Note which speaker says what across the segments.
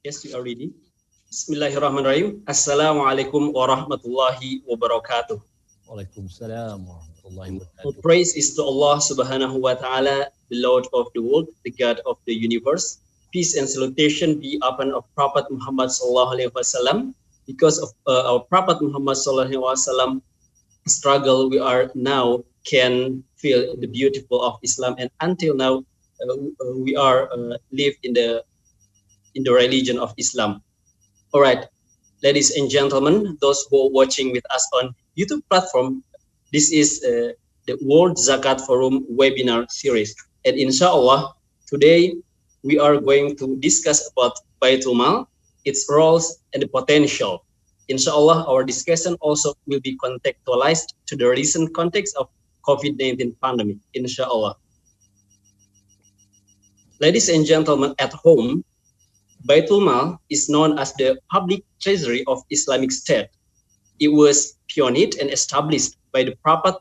Speaker 1: Yes, we are ready. Bismillahirrahmanirrahim. Assalamualaikum warahmatullahi wabarakatuh.
Speaker 2: Waalaikumsalam warahmatullahi wabarakatuh.
Speaker 1: Praise is to Allah subhanahu wa ta'ala, the Lord of the world, the God of the universe. Peace and salutation be upon our Prophet Muhammad sallallahu alaihi wasallam. Because of our Prophet Muhammad sallallahu alaihi wasallam struggle, we are now can feel the beautiful of Islam, and until now we are live in the religion of Islam. All right, ladies and gentlemen, those who are watching with us on YouTube platform, this is the World Zakat Forum webinar series. And inshallah, today we are going to discuss about Baitul Mal, its roles and the potential. Inshallah, our discussion also will be contextualized to the recent context of COVID-19 pandemic, inshallah. Ladies and gentlemen at home, Baitul Mal is known as the public treasury of Islamic State. It was pioneered and established by the Prophet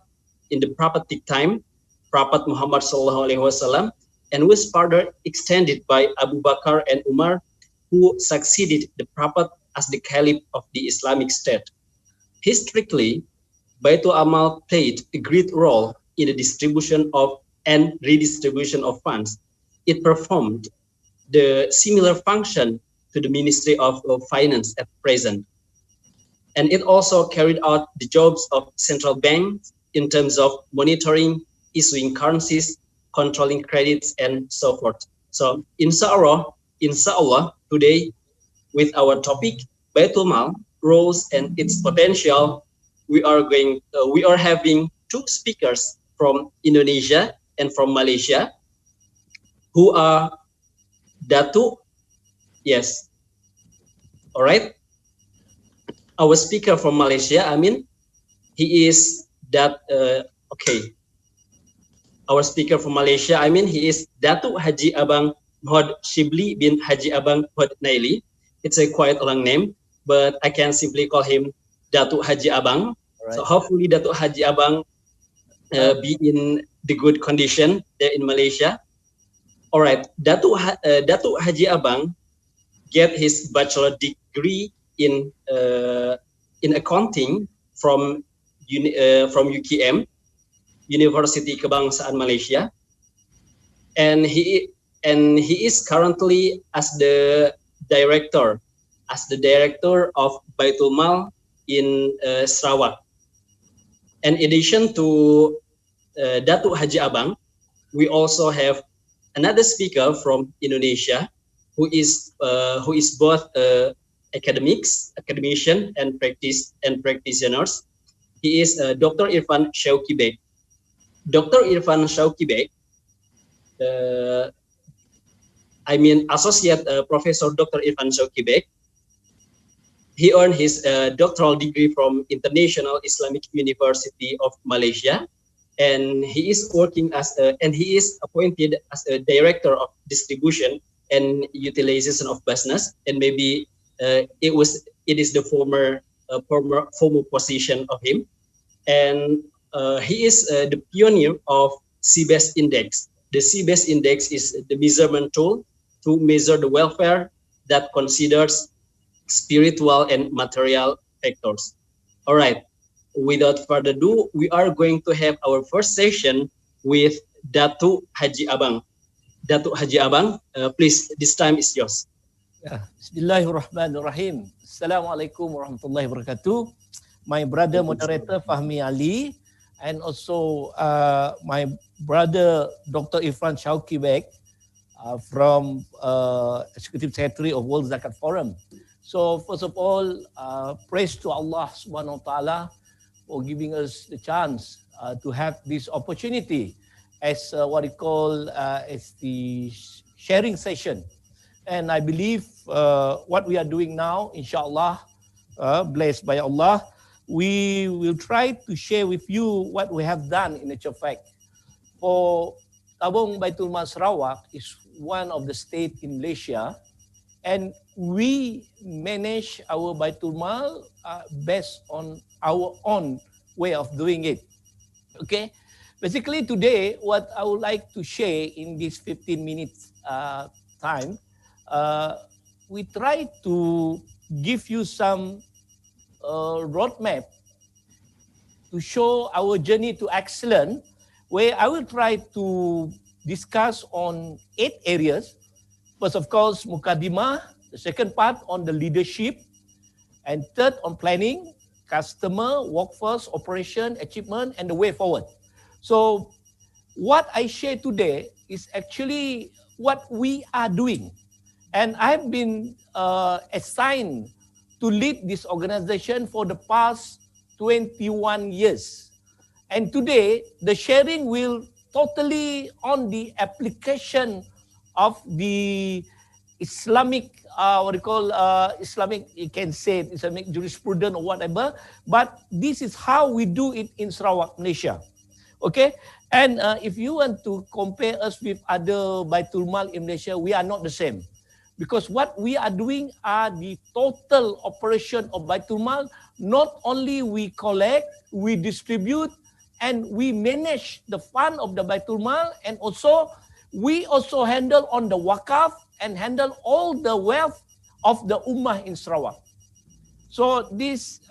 Speaker 1: in the prophetic time, Prophet Muhammad sallallahu alaihi wasallam, and was further extended by Abu Bakr and Umar, who succeeded the Prophet as the Caliph of the Islamic State. Historically, Baitul Mal played a great role in the distribution of and redistribution of funds. It performed the similar function to the Ministry of Finance at present. And it also carried out the jobs of central banks in terms of monitoring, issuing currencies, controlling credits, and so forth. So inshallah, today with our topic, Baitul Mal, roles and its potential, we are having two speakers from Indonesia and from Malaysia who are Datu, yes. All right. Our speaker from Malaysia, he is okay. Our speaker from Malaysia, he is Datu Haji Abang Mohd Shibli bin Haji Abang Mohd Nailie. It's a quite long name, but I can simply call him Datu Haji Abang. Right. So hopefully Datu Haji Abang be in the good condition there in Malaysia. All right, Datu Haji Abang get his bachelor degree in accounting from UKM, University Kebangsaan Malaysia, and he is currently as the director of Baitul Mal in Sarawak. In addition to Datu Haji Abang, we also have another speaker from Indonesia, who is both academician and practitioners. He is Dr. Irfan Syauqi Beik. Dr. Irfan Syauqi Beik, Associate Professor Dr. Irfan Syauqi Beik. He earned his doctoral degree from International Islamic University of Malaysia. And he is working and he is appointed as a director of distribution and utilization of BAZNAS, and maybe it is the former position of him. And he is the pioneer of CBES index. The CBES index is the measurement tool to measure the welfare that considers spiritual and material factors. All right. Without further ado, we are going to have our first session with Datu Haji Abang. Datu Haji Abang, please, this time is yours.
Speaker 2: Bismillahirrahmanirrahim. Assalamualaikum warahmatullahi wabarakatuh. My brother moderator Fahmi Ali, and also my brother Dr. Irfan Syauqi Beik from Executive Secretary of World Zakat Forum. So first of all, praise to Allah subhanahu wa ta'ala for giving us the chance to have this opportunity as what we call as the sharing session. And I believe what we are doing now, inshallah, blessed by Allah, we will try to share with you what we have done in actual fact. For Tabung Baitul Mal Sarawak is one of the states in Malaysia, and we manage our Baitul Mal based on our own way of doing it. Okay, basically today what I would like to share in this 15 minutes time, we try to give you some roadmap to show our journey to excellence, where I will try to discuss on 8 areas. First, of course, Mukadimah. The second part on the leadership. And third, on planning, customer, workforce, operation, achievement, and the way forward. So what I share today is actually what we are doing. And I've been assigned to lead this organization for the past 21 years. And today, the sharing will totally on the application of the Islamic, Islamic, you can say it, Islamic jurisprudence or whatever, but this is how we do it in Sarawak, Malaysia. Okay, and if you want to compare us with other Baitul Mal in Malaysia, we are not the same. Because what we are doing are the total operation of Baitul Mal. Not only we collect, we distribute, and we manage the fund of the Baitul Mal, and also we also handle on the Waqf and handle all the wealth of the Ummah in Sarawak. So this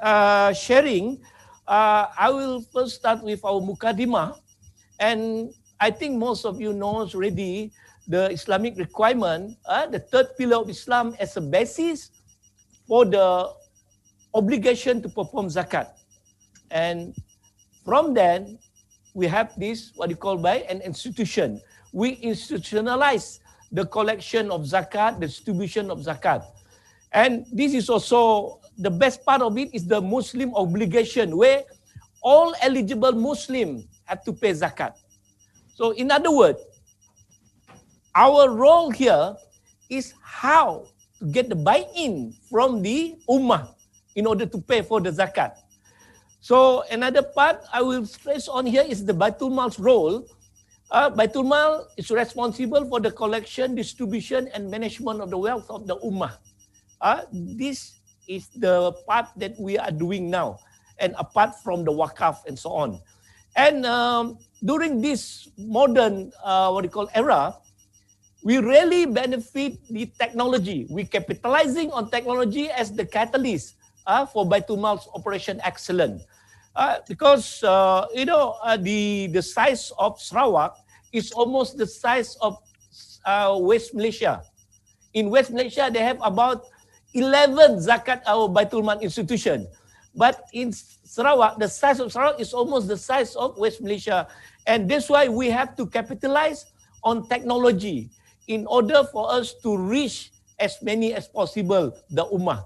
Speaker 2: sharing, I will first start with our Mukadimah, and I think most of you know already the Islamic requirement, the third pillar of Islam as a basis for the obligation to perform zakat. And from then, we have this, what you call by an institution. We institutionalize the collection of zakat, the distribution of zakat. And this is also, the best part of it is the Muslim obligation, where all eligible Muslims have to pay zakat. So in other words, our role here is how to get the buy-in from the Ummah in order to pay for the zakat. So another part I will stress on here is the Baitul Mal's role. Baitul Mal is responsible for the collection, distribution, and management of the wealth of the Ummah. This is the part that we are doing now, and apart from the Waqf and so on. And during this modern, era, we really benefit the technology. We capitalizing on technology as the catalyst for Baitul Mal's operation excellence. Because the size of Sarawak is almost the size of West Malaysia. In West Malaysia, they have about 11 zakat or Baitul Mal institution. But in Sarawak, the size of Sarawak is almost the size of West Malaysia. And that's why we have to capitalize on technology in order for us to reach as many as possible the Ummah.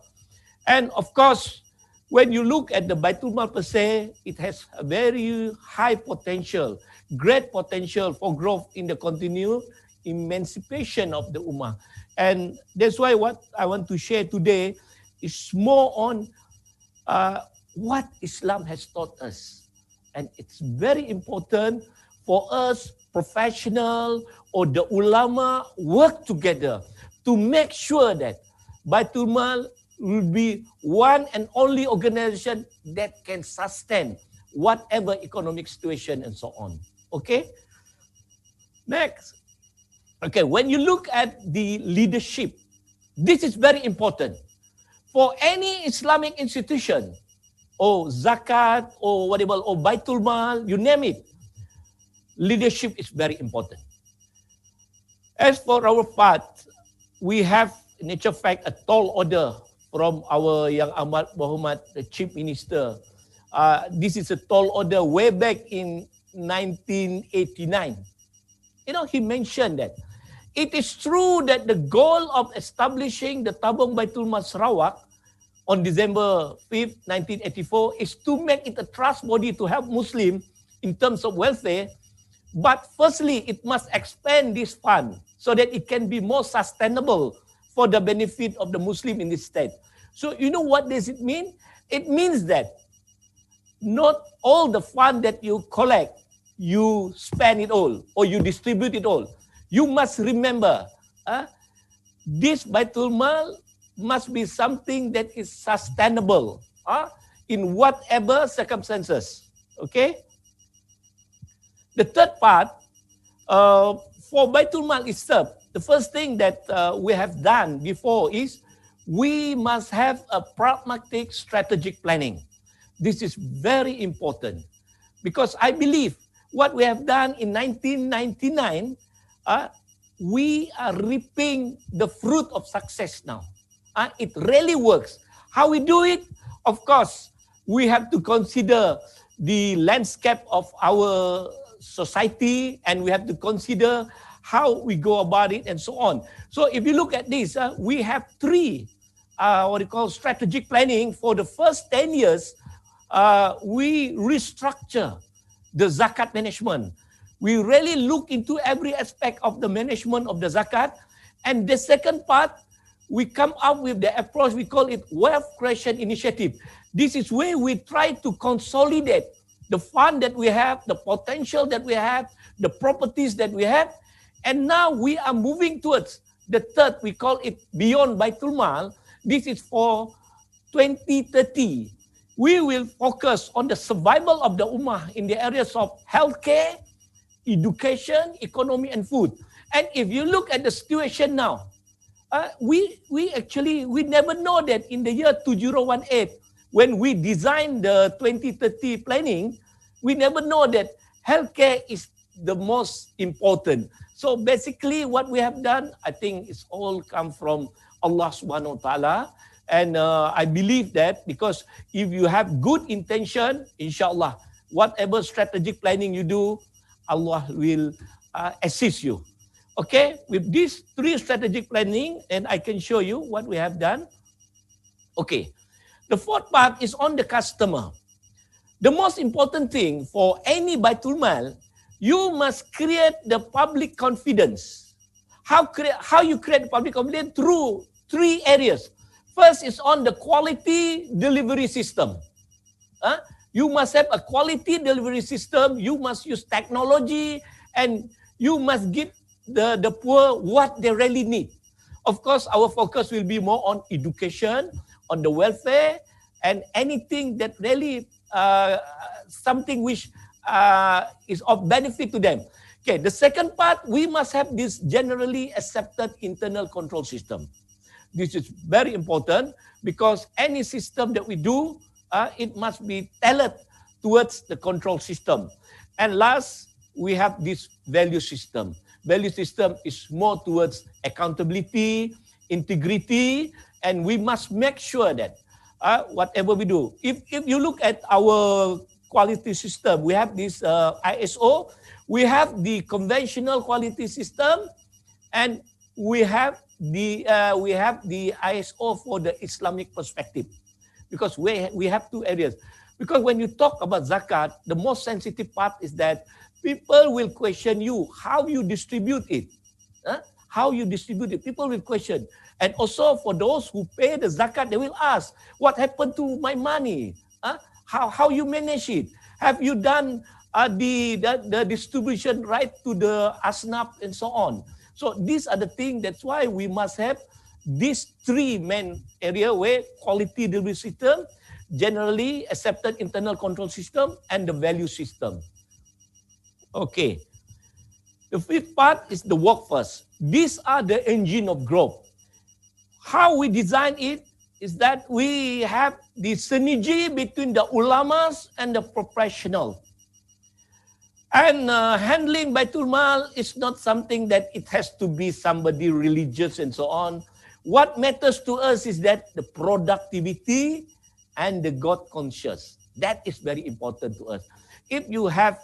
Speaker 2: And of course, when you look at the Baitul Mal per se, it has a very high potential, great potential for growth in the continued emancipation of the Ummah. And that's why what I want to share today is more on what Islam has taught us. And it's very important for us, professional or the ulama, work together to make sure that Baitul Mal will be one and only organization that can sustain whatever economic situation and so on. Okay? Next. Okay, when you look at the leadership, this is very important. For any Islamic institution, or zakat, or whatever, or Baitul Mal, you name it, leadership is very important. As for our part, we have, in actual fact, a tall order from our Yang Amat Berhormat, the Chief Minister. This is a tall order way back in 1989. He mentioned that it is true that the goal of establishing the Tabung Baitul Mal Sarawak on December 5th, 1984 is to make it a trust body to help Muslims in terms of welfare. But firstly, it must expand this fund so that it can be more sustainable for the benefit of the Muslim in this state. So you know what does it mean? It means that not all the fund that you collect, you spend it all or you distribute it all. You must remember, this Baitul Mal must be something that is sustainable in whatever circumstances. Okay? The third part, for Baitul Mal itself, the first thing that we have done before is we must have a pragmatic strategic planning. This is very important because I believe what we have done in 1999, we are reaping the fruit of success now. It really works. How we do it? Of course, we have to consider the landscape of our society, and we have to consider how we go about it and so on. So if you look at this, we have three what we call strategic planning. For the first 10 years, we restructure the zakat management. We really look into every aspect of the management of the zakat. And the second part, we come up with the approach, we call it wealth creation initiative. This is where we try to consolidate the fund that we have, the potential that we have, the properties that we have. And now we are moving towards the third, we call it beyond Baitulmal. This is for 2030. We will focus on the survival of the Ummah in the areas of healthcare, education, economy, and food. And if you look at the situation now, we never know that in the year 2018, when we designed the 2030 planning, we never know that healthcare is the most important. So basically what we have done, I think it's all come from Allah subhanahu wa ta'ala. And I believe that because if you have good intention, inshallah, whatever strategic planning you do, Allah will assist you. Okay, with these three strategic planning, and I can show you what we have done. Okay, the fourth part is on the customer. The most important thing for any Baitul Mal, you must create the public confidence. How you create public confidence? Through three areas. First is on the quality delivery system. You must have a quality delivery system. You must use technology, and you must give the poor what they really need. Of course, our focus will be more on education, on the welfare, and anything that really something which is of benefit to them. Okay, the second part, we must have this generally accepted internal control system. This is very important because any system that we do, it must be tailored towards the control system. And last, we have this value system. Value system is more towards accountability, integrity, and we must make sure that whatever we do, if you look at our quality system, we have this ISO, we have the conventional quality system, and we have the ISO for the Islamic perspective, because we have two areas. Because when you talk about zakat, the most sensitive part is that people will question you how you distribute it. How you distribute it, people will question. And also for those who pay the zakat, they will ask, what happened to my money? How you manage it? Have you done the distribution right to the asnaf and so on? So these are the things, that's why we must have these three main area where quality delivery system, generally accepted internal control system, and the value system. Okay. The fifth part is the workforce. These are the engine of growth. How we design it is that we have the synergy between the ulamas and the professional. And handling Baitul Mal is not something that it has to be somebody religious and so on. What matters to us is that the productivity and the God conscious. That is very important to us. If you have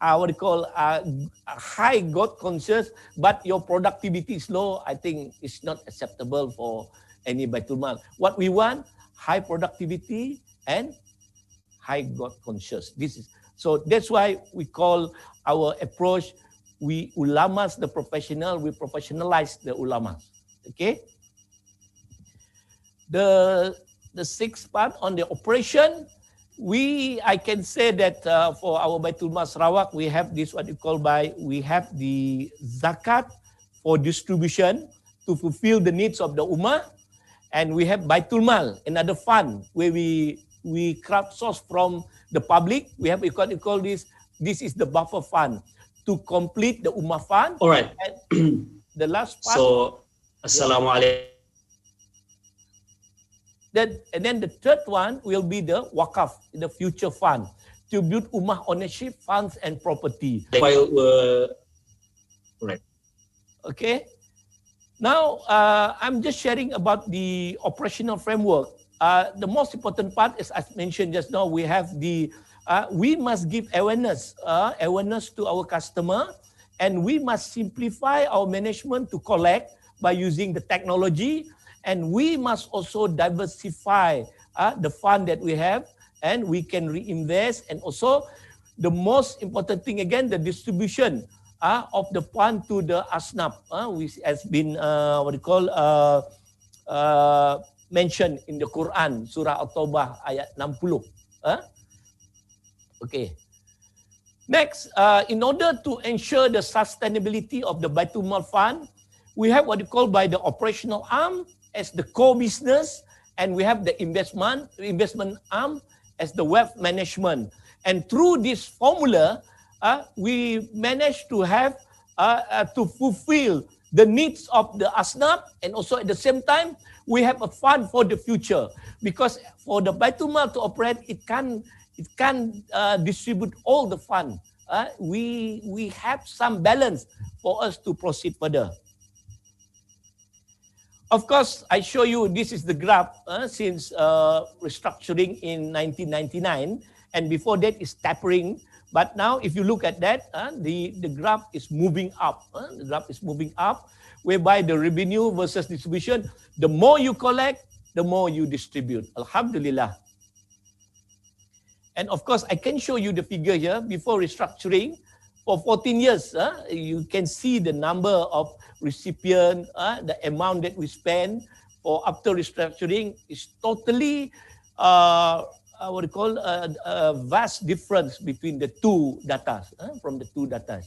Speaker 2: what we call a high God conscious, but your productivity is low, I think it's not acceptable for any Baitul Mal. What we want, high productivity and high God conscious. So that's why we call our approach, we ulamas the professional, we professionalize the ulamas. Okay. The sixth part on the operation, I can say that for our Baitul Mal Sarawak, we have this what you call we have the zakat for distribution to fulfill the needs of the ummah, and we have Baitul Mal, another fund where we crowdsource from the public. We have we call this is the buffer fund to complete the ummah fund.
Speaker 1: All right.
Speaker 2: And the last part.
Speaker 1: So, Assalamualaikum
Speaker 2: And then the third one will be the Waqf, the future fund, to build ummah ownership, funds and property.
Speaker 1: While right.
Speaker 2: Okay. Now, I'm just sharing about the operational framework. The most important part is, as mentioned just now, we have the, we must give awareness to our customer, and we must simplify our management to collect by using the technology, and we must also diversify the fund that we have, and we can reinvest, and also the most important thing again, the distribution of the fund to the asnaf, which has been mentioned in the Quran, Surah At-Taubah ayat 60. Okay. Next, in order to ensure the sustainability of the Baitul Mal Fund, we have what you call by the operational arm as the core business, and we have the investment arm as the wealth management. And through this formula, we managed to have to fulfill the needs of the asnaf, and also at the same time we have a fund for the future, because for the Baitul Mal to operate, it can distribute all the fund. We have some balance for us to proceed further. Of course, I show you this is the graph since restructuring in 1999, and before that is tapering. But now, if you look at that, the graph is moving up. The graph is moving up, whereby the revenue versus distribution, the more you collect, the more you distribute. Alhamdulillah. And of course, I can show you the figure here before restructuring. For 14 years, you can see the number of recipients, the amount that we spend. For after restructuring is totally what we call a vast difference between the two data, from the two data.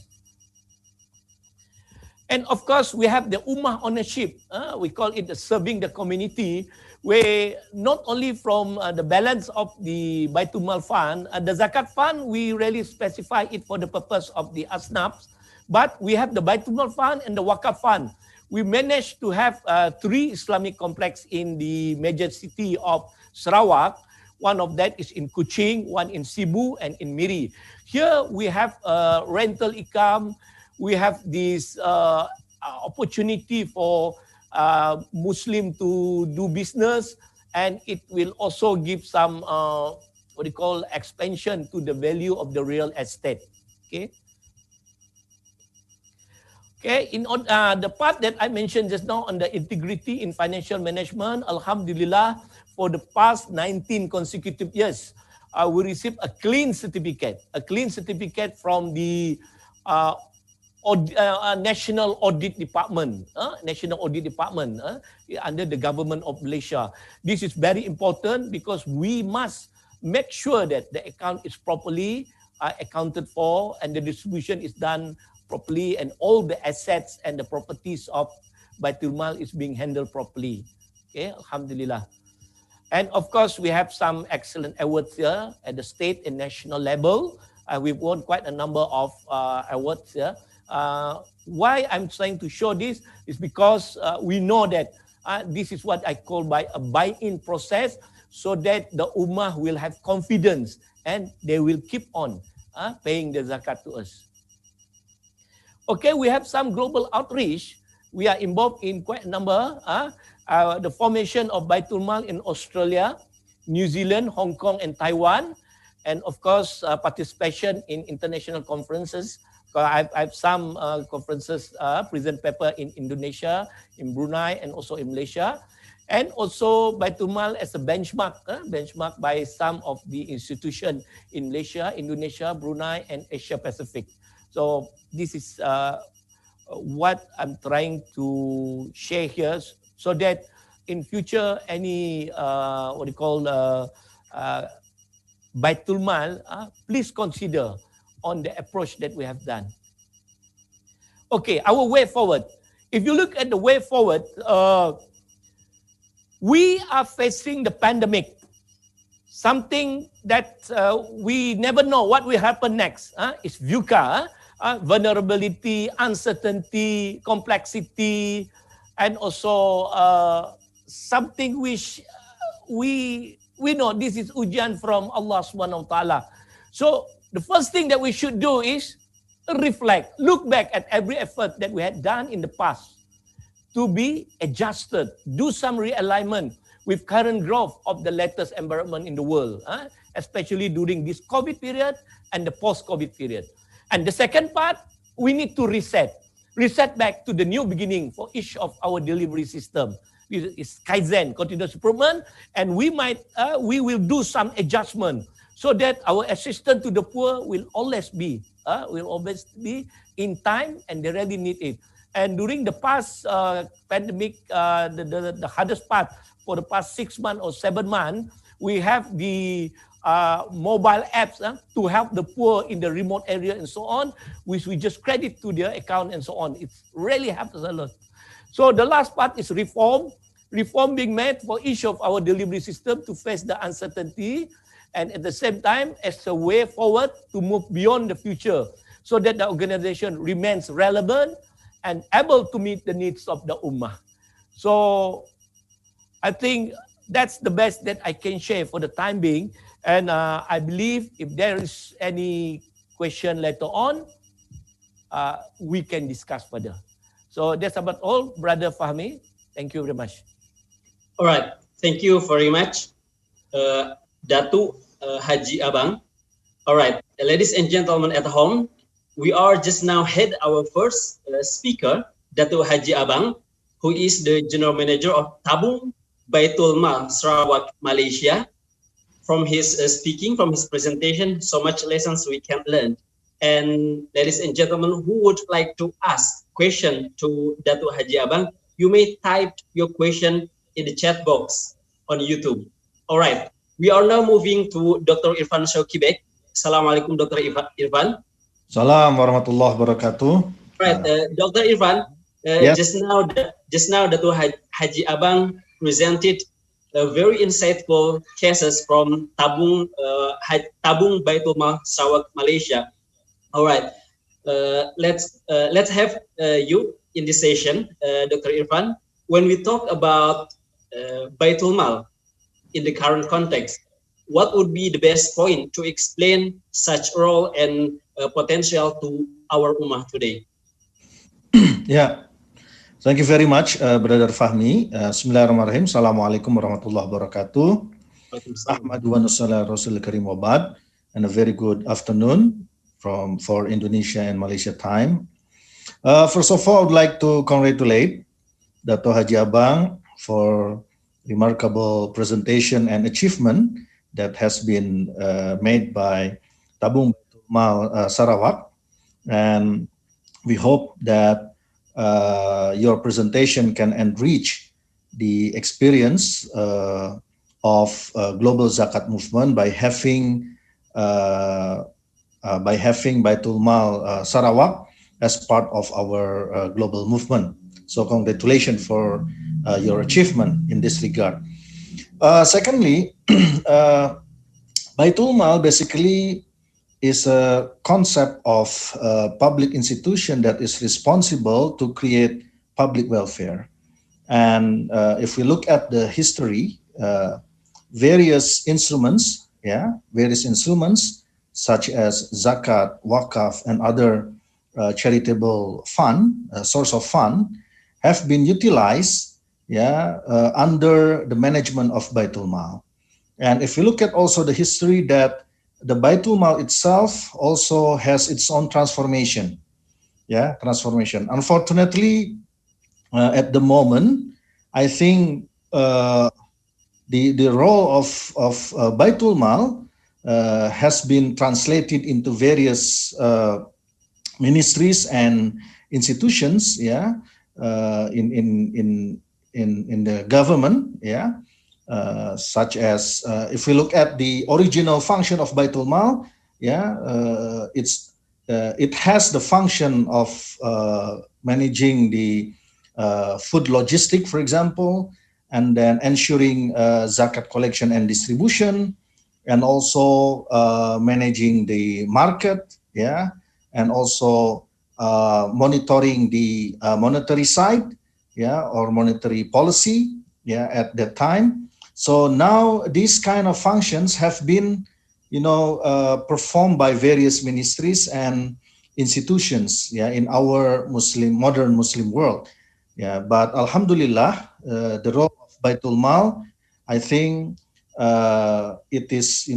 Speaker 2: And of course, we have the ummah ownership. We call it the serving the community, where not only from the balance of the Baitul Mal Fund, the Zakat Fund, we really specify it for the purpose of the asnafs, but we have the Baitul Mal Fund and the Waqf Fund. We managed to have 3 Islamic complexes in the major city of Serawak. One of that is in Kuching, one in Sibu, and in Miri. Here we have rental income. We have this opportunity for Muslim to do business, and it will also give some what you call expansion to the value of the real estate. Okay. Okay, in the part that I mentioned just now on the integrity in financial management, Alhamdulillah, for the past 19 consecutive years, we received a clean certificate from the National Audit Department, under the government of Malaysia. This is very important because we must make sure that the account is properly accounted for and the distribution is done properly, and all the assets and the properties of Baitul Mal is being handled properly. Okay, Alhamdulillah. And of course, we have some excellent awards here at the state and national level. We've won quite a number of awards here. Why I'm trying to show this is because we know that this is what I call by a buy-in process, so that the ummah will have confidence and they will keep on paying the zakat to us. Okay, we have some global outreach. We are involved in quite a number. The formation of Baitul Mal in Australia, New Zealand, Hong Kong, and Taiwan. And of course, participation in international conferences. I have some conferences, present paper in Indonesia, in Brunei, and also in Malaysia. And also Baitul Mal as a benchmark by some of the institutions in Malaysia, Indonesia, Brunei, and Asia Pacific. So this is what I'm trying to share here, so that in future any what you call Baitul Mal, please consider on the approach that we have done. Okay, our way forward. If you look at the way forward, we are facing the pandemic, something that we never know what will happen next. It's VUCA, vulnerability, uncertainty, complexity, and also something which we know this is ujian from Allah Subhanahu wa Taala. So the first thing that we should do is reflect, look back at every effort that we had done in the past to be adjusted, do some realignment with current growth of the latest environment in the world, especially during this COVID period and the post-COVID period. And the second part, we need to reset back to the new beginning for each of our delivery system. It's Kaizen, continuous improvement, and we will do some adjustment so that our assistance to the poor will always be in time and they really need it. And during the past pandemic, the hardest part for the past 6 months or 7 months, we have the mobile apps to help the poor in the remote area and so on, which we just credit to their account and so on. It really helps a lot. So the last part is reform being made for each of our delivery system to face the uncertainty, and at the same time as a way forward to move beyond the future so that the organization remains relevant and able to meet the needs of the Ummah. So I think that's the best that I can share for the time being. And I believe if there is any question later on, we can discuss further. So that's about all, Brother Fahmi. Thank you very much.
Speaker 1: All right. Thank you very much, Datu Haji Abang. All right. Ladies and gentlemen at home, we are just now had our first speaker, Datu Haji Abang, who is the General Manager of Tabung, Baitul Mal Sarawak, Malaysia. From his speaking, from his presentation, so much lessons we can learn. And ladies and gentlemen, who would like to ask question to Datu Haji Abang, you may type your question in the chat box on YouTube. All right, we are now moving to Dr. Irfan Syauqi Beik. Assalamualaikum, Dr. Irfan.
Speaker 3: Salam warahmatullahi wabarakatuh.
Speaker 1: All right, Dr. Irfan,
Speaker 3: yes.
Speaker 1: just now Datu Haji Abang presented very insightful cases from Tabung Baitul Mal Sarawak, Malaysia. All right, let's have you in this session, Dr. Irfan. When we talk about Baitul Mal in the current context, what would be the best point to explain such role and potential to our Ummah today?
Speaker 3: Yeah. Thank you very much, Brother Fahmi. Bismillahirrahmanirrahim. Assalamualaikum warahmatullahi wabarakatuh. Ahmadu wa nusala Rasul Karim Wabad, and a very good afternoon for Indonesia and Malaysia time. First of all, I would like to congratulate Datu Haji Abang for remarkable presentation and achievement that has been made by Tabung Mal Sarawak, and we hope that your presentation can enrich the experience of global Zakat movement by having Baitul Mal Sarawak as part of our global movement. So congratulations for your achievement in this regard. Secondly, Baitul Mal basically is a concept of a public institution that is responsible to create public welfare. And if we look at the history, various instruments such as Zakat, Waqf, and other charitable fund, source of fund, have been utilized under the management of Baitul Mal. And if you look at also the history, that the Baitul Mal itself also has its own transformation. Unfortunately, at the moment, I think the role of Baitul Mal has been translated into various ministries and institutions, in the government, such as if we look at the original function of Baitul Mal, it has the function of managing the food logistic, for example, and then ensuring zakat collection and distribution, and also managing the market, and also monitoring the monetary side, or monetary policy, at that time. So now these kind of functions have been, performed by various ministries and institutions, in our modern Muslim world. But Alhamdulillah, the role of Baitul Mal, I think it is,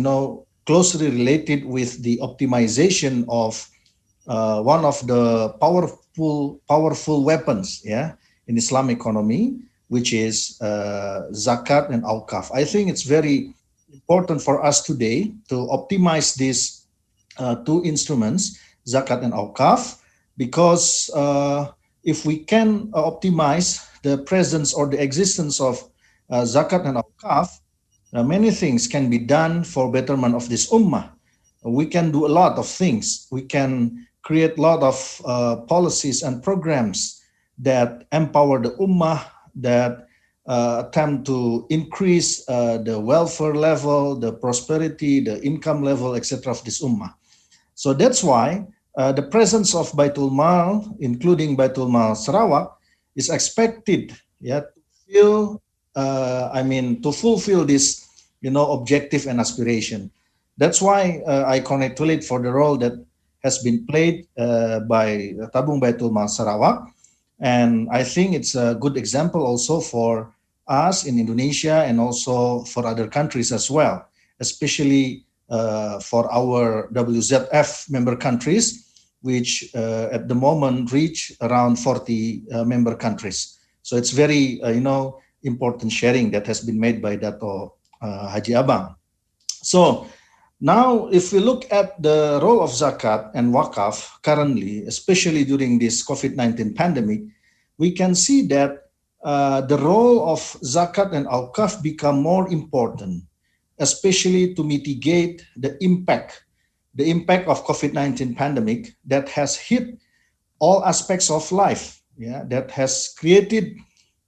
Speaker 3: closely related with the optimization of one of the powerful weapons, in Islam economy, which is Zakat and Waqf. I think it's very important for us today to optimize these two instruments, Zakat and Waqf, because if we can optimize the presence or the existence of Zakat and Waqf, many things can be done for betterment of this ummah. We can do a lot of things. We can create a lot of policies and programs that empower the ummah, that attempt to increase the welfare level, the prosperity, the income level, etc. of this ummah. So that's why the presence of Baitul Mal, including Baitul Mal Sarawak, is expected, to fulfill this, objective and aspiration. That's why I congratulate for the role that has been played by Tabung Baitul Mal Sarawak, and I think it's a good example also for us in Indonesia and also for other countries as well, especially for our WZF member countries, which at the moment reach around 40 member countries. So it's very, important sharing that has been made by Datu Haji Abang. So now, if we look at the role of Zakat and Waqf currently, especially during this COVID-19 pandemic, we can see that the role of Zakat and Waqf become more important, especially to mitigate the impact of COVID-19 pandemic that has hit all aspects of life, that has created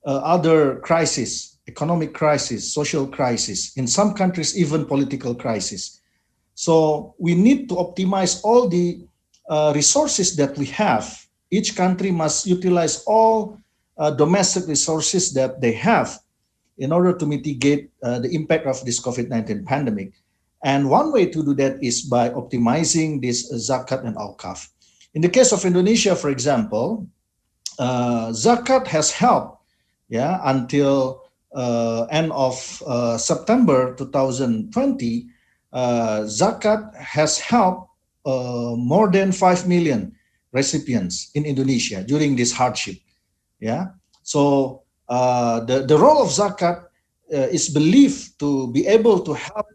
Speaker 3: other crises, economic crisis, social crisis, in some countries even political crisis. So we need to optimize all the resources that we have. Each country must utilize all domestic resources that they have in order to mitigate the impact of this COVID-19 pandemic. And one way to do that is by optimizing this Zakat and Waqf. In the case of Indonesia, for example, Zakat has helped, until end of September 2020, Zakat has helped more than 5 million recipients in Indonesia during this hardship. So the role of Zakat is believed to be able to help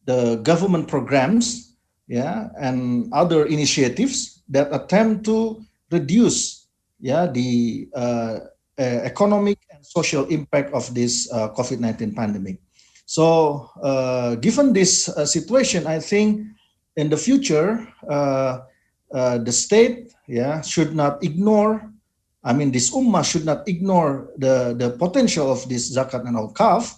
Speaker 3: the government programs, and other initiatives that attempt to reduce, the economic and social impact of this COVID-19 pandemic. So given this situation, I think in the future, the state should not ignore, this ummah should not ignore the potential of this Zakat and Waqf,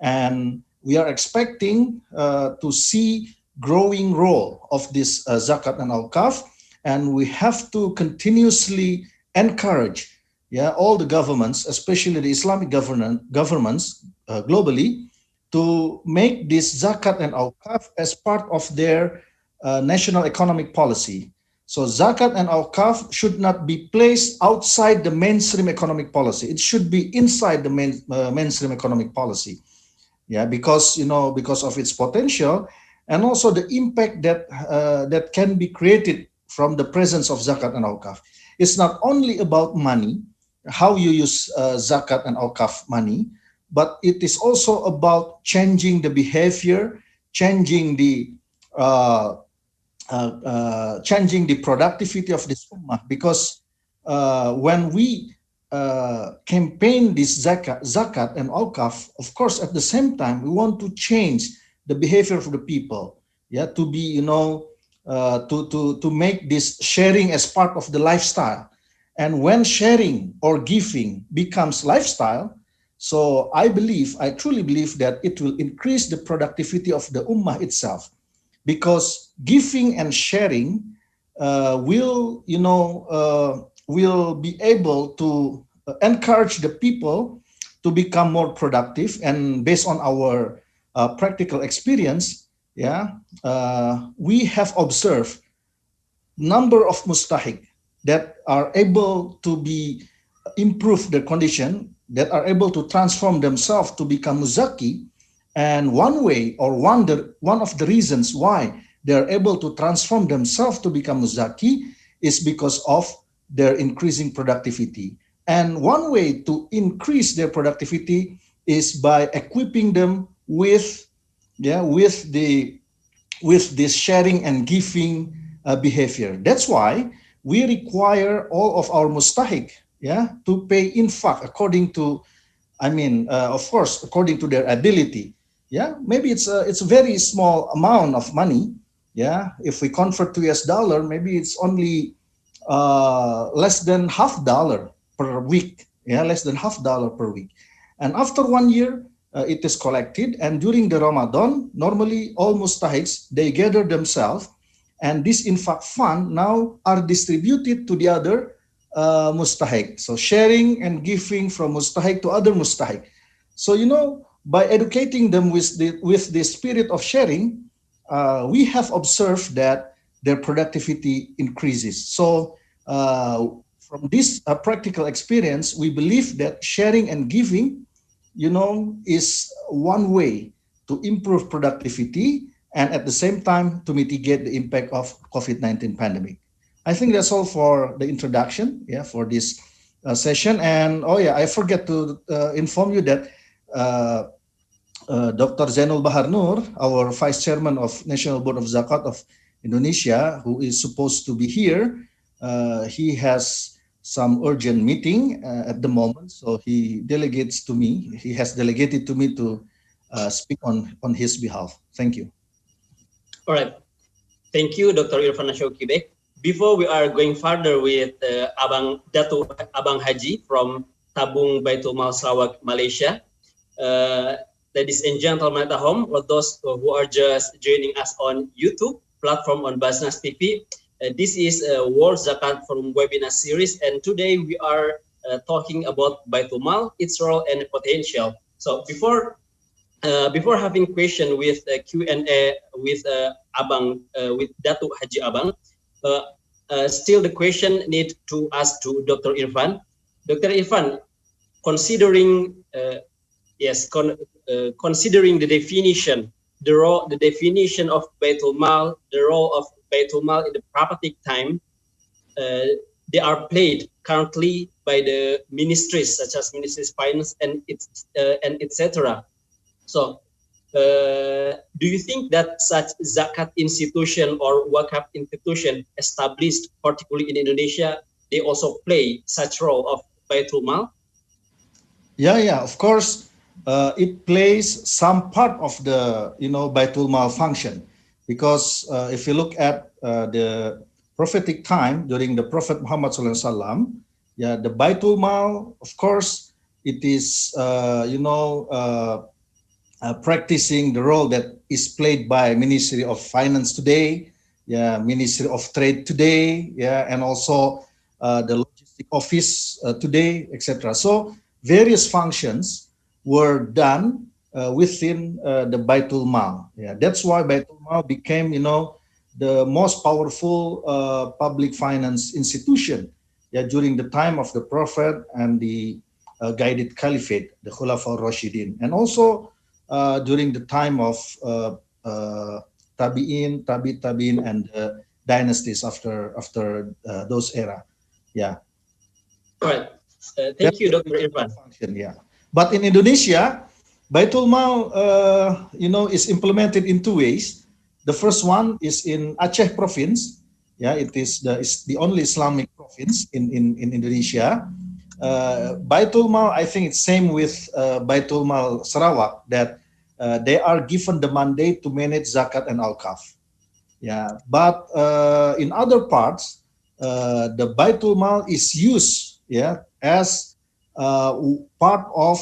Speaker 3: and we are expecting to see growing role of this Zakat and Waqf, and we have to continuously encourage all the governments, especially the Islamic governments globally, to make this Zakat and Waqf as part of their national economic policy. So Zakat and Waqf should not be placed outside the mainstream economic policy. It should be inside the mainstream economic policy. Because of its potential and also the impact that can be created from the presence of Zakat and Waqf. It's not only about money, how you use Zakat and Waqf money, but it is also about changing the behavior, changing the productivity of this ummah. Because when we campaign this zakat and Waqf, of course, at the same time, we want to change the behavior of the people, to be, to make this sharing as part of the lifestyle. And when sharing or giving becomes lifestyle, so I truly believe that it will increase the productivity of the ummah itself, because giving and sharing will be able to encourage the people to become more productive, and based on our practical experience, we have observed number of mustahik that are able to be improve their condition, that are able to transform themselves to become muzaki. And one way, or one of the reasons why they are able to transform themselves to become muzaki is because of their increasing productivity. And one way to increase their productivity is by equipping them with this sharing and giving behavior. That's why we require all of our mustahik to pay infaq according to, of course, according to their ability. Maybe it's a very small amount of money. If we convert to US dollar, maybe it's only less than $50 per week. Less than $50 per week. And after 1 year, it is collected. And during the Ramadan, normally all mustahiks, they gather themselves, and this infaq fund now are distributed to the other mustahik. So sharing and giving from mustahik to other mustahik. So, by educating them with the spirit of sharing, we have observed that their productivity increases. So from this practical experience, we believe that sharing and giving, is one way to improve productivity and at the same time to mitigate the impact of COVID-19 pandemic. I think that's all for the introduction, for this session. And I forget to inform you that Dr. Zainul Bahar Nur, our Vice Chairman of National Board of Zakat of Indonesia, who is supposed to be here, he has some urgent meeting at the moment, so he delegates to me. He has delegated to me to speak on his behalf. Thank you.
Speaker 1: All right. Thank you, Dr. Irfan Syauqi Beik. Before we are going further with Datu Abang Haji from Tabung Baitul Mal Sarawak, Malaysia, ladies and gentlemen at home, or those who are just joining us on YouTube platform on BAZNAS TV, this is a World Zakat Forum webinar series, and today we are talking about Baitul Mal, its role and potential. So before having question with Q&A with Abang, with Datu Haji Abang, still the question need to ask to Dr. Irfan. Dr. Irfan, considering considering the definition, the definition of Baitul Mal, the role of Baitul Mal in the prophetic time, they are played currently by the ministries such as Ministries of Finance and etc. So, do you think that such zakat institution or Waqf institution established, particularly in Indonesia, they also play such role of Baitul Mal?
Speaker 3: Yeah, of course, it plays some part of the Baitul Mal function, because if you look at the prophetic time during the Prophet Muhammad SAW, the Baitul Mal, of course, it is practicing the role that is played by Ministry of Finance today, Ministry of Trade today, and also the Logistic Office today, etc. So various functions were done within the Baitul Mal. That's why Baitul Mal became, the most powerful public finance institution during the time of the Prophet and the guided caliphate, the Khulafa Rashidin, and also during the time of Tabi'in, and dynasties after those era.
Speaker 1: All right. Thank you, Dr. Irfan.
Speaker 3: But in Indonesia, Baitul Mal, is implemented in two ways. The first one is in Aceh province. It is the only Islamic province in Indonesia. Baitul Mal, I think it's same with Baitul Mal Sarawak, that they are given the mandate to manage zakat and al-kaf. But in other parts, the Baitul Mal is used as part of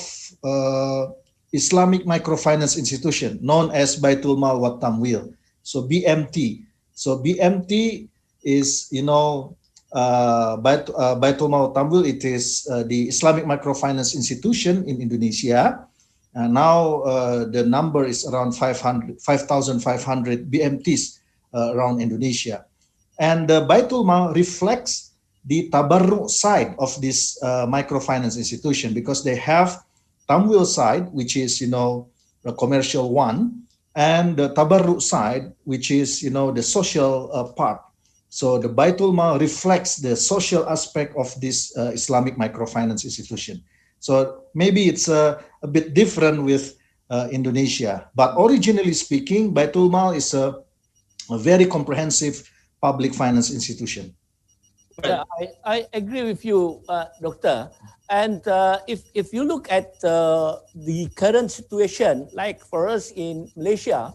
Speaker 3: Islamic microfinance institution known as Baitul Mal wat Tamwil, so BMT. So BMT is Baitul Mal Tamwil, it is the Islamic microfinance institution in Indonesia. Now the number is around 5,500 BMTs around Indonesia. And Baitul Mal reflects the tabarruk side of this microfinance institution, because they have Tamwil side, which is, a commercial one, and the tabarruk side, which is, the social part. So the Baitul Mal reflects the social aspect of this Islamic microfinance institution. So maybe it's a bit different with Indonesia, but originally speaking, Baitul Mal is a very comprehensive public finance institution.
Speaker 2: Yeah, I agree with you, Doctor. And if you look at the current situation, like for us in Malaysia,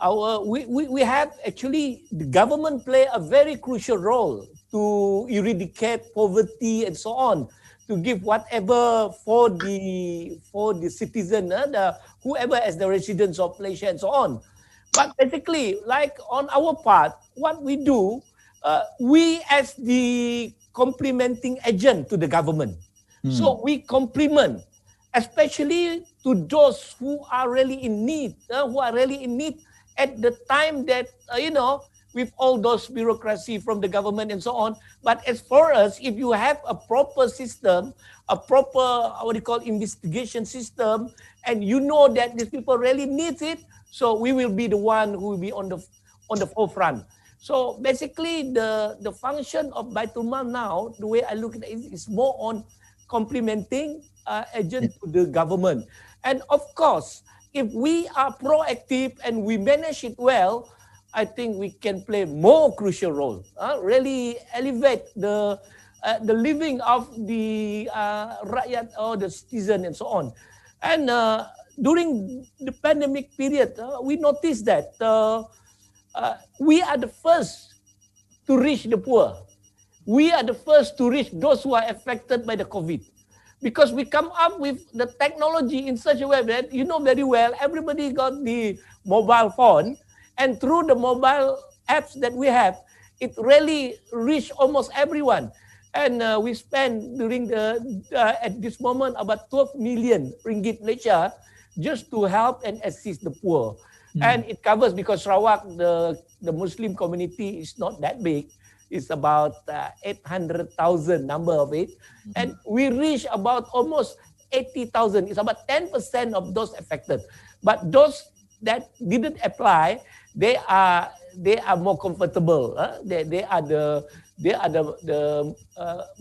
Speaker 2: we have actually, the government play a very crucial role to eradicate poverty and so on, to give whatever for the citizen, whoever as the residents of Malaysia and so on. But basically, like on our part, what we do, we as the complementing agent to the government. So we complement, especially to those who are really in need, at the time that, with all those bureaucracy from the government and so on. But as for us, if you have a proper system, a proper, investigation system, and you know that these people really need it, so we will be the one who will be on the forefront. So basically, the function of Baitul Mal now, the way I look at it, is more on complementing agent to the government. And of course, if we are proactive and we manage it well, I think we can play more crucial role. Really elevate the living of the rakyat or the citizen and so on. And during the pandemic period, we noticed that we are the first to reach the poor. We are the first to reach those who are affected by the COVID. Because we come up with the technology in such a way that, you know very well, everybody got the mobile phone, and through the mobile apps that we have, it really reached almost everyone. And we spend during at this moment about 12 million ringgit Malaysia just to help and assist the poor. And it covers, because Sarawak, the Muslim community is not that big. It's about 800,000 number of it. And we reach about almost 80,000. It's about 10% of those affected. But those that didn't apply, they are more comfortable. They are the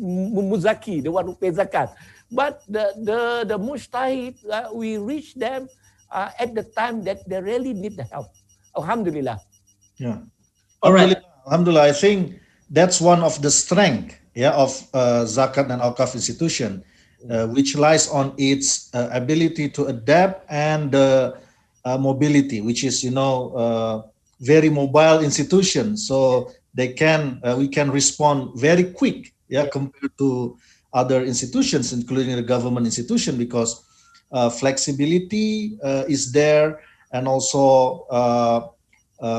Speaker 2: muzaki, the one who pay zakat. But the mujtahid, we reach them at the time that they really need the help. Alhamdulillah.
Speaker 3: Yeah. All right. Alhamdulillah. I think that's one of the strength, of Zakat and Waqf institution, which lies on its ability to adapt and mobility, which is, very mobile institution. So we can respond very quick, compared to other institutions, including the government institution, because flexibility is there, and also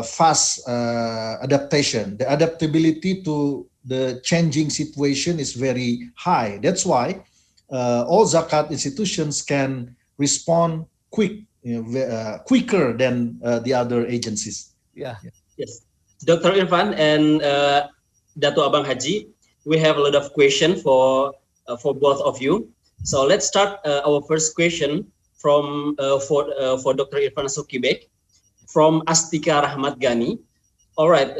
Speaker 3: fast adaptation. The adaptability to the changing situation is very high. That's why all Zakat institutions can respond quicker than the other agencies.
Speaker 2: Yeah.
Speaker 1: Yes. Dr. Irfan and Datu Abang Haji, we have a lot of questions for both of you. So let's start our first question from for Dr. Irfan Beik from Astika Rahmat Ghani. All right,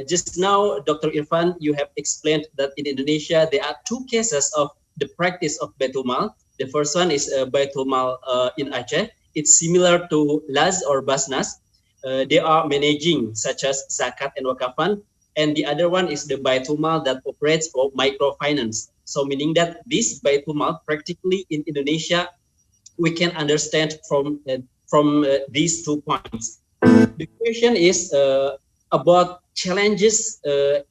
Speaker 1: just now, Dr. Irfan, you have explained that in Indonesia there are two cases of the practice of Baitul Mal. The first one is Baitul Mal in Aceh. It's similar to LAZ or BAZNAS. They are managing such as Zakat and Waqafan, and the other one is the Baitul Mal that operates for microfinance. So meaning that this Baitul Mal practically in Indonesia, we can understand from these 2 points. The question is about challenges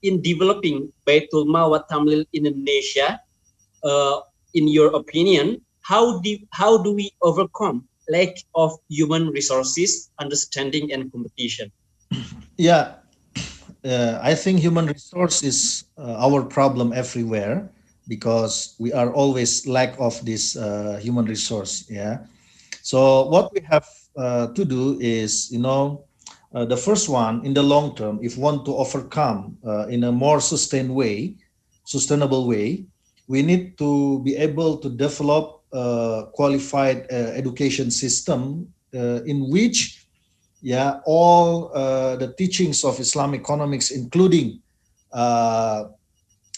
Speaker 1: in developing Baitul Mal wa Tamwil in Indonesia. In your opinion, how do we overcome lack of human resources, understanding, and competition?
Speaker 3: Yeah, I think human resource is our problem everywhere because we are always lack of this human resource. Yeah. So what we have to do is, the first one in the long term, if we want to overcome in a more sustainable way, we need to be able to develop a qualified education system in which, yeah, all the teachings of Islamic economics, including uh,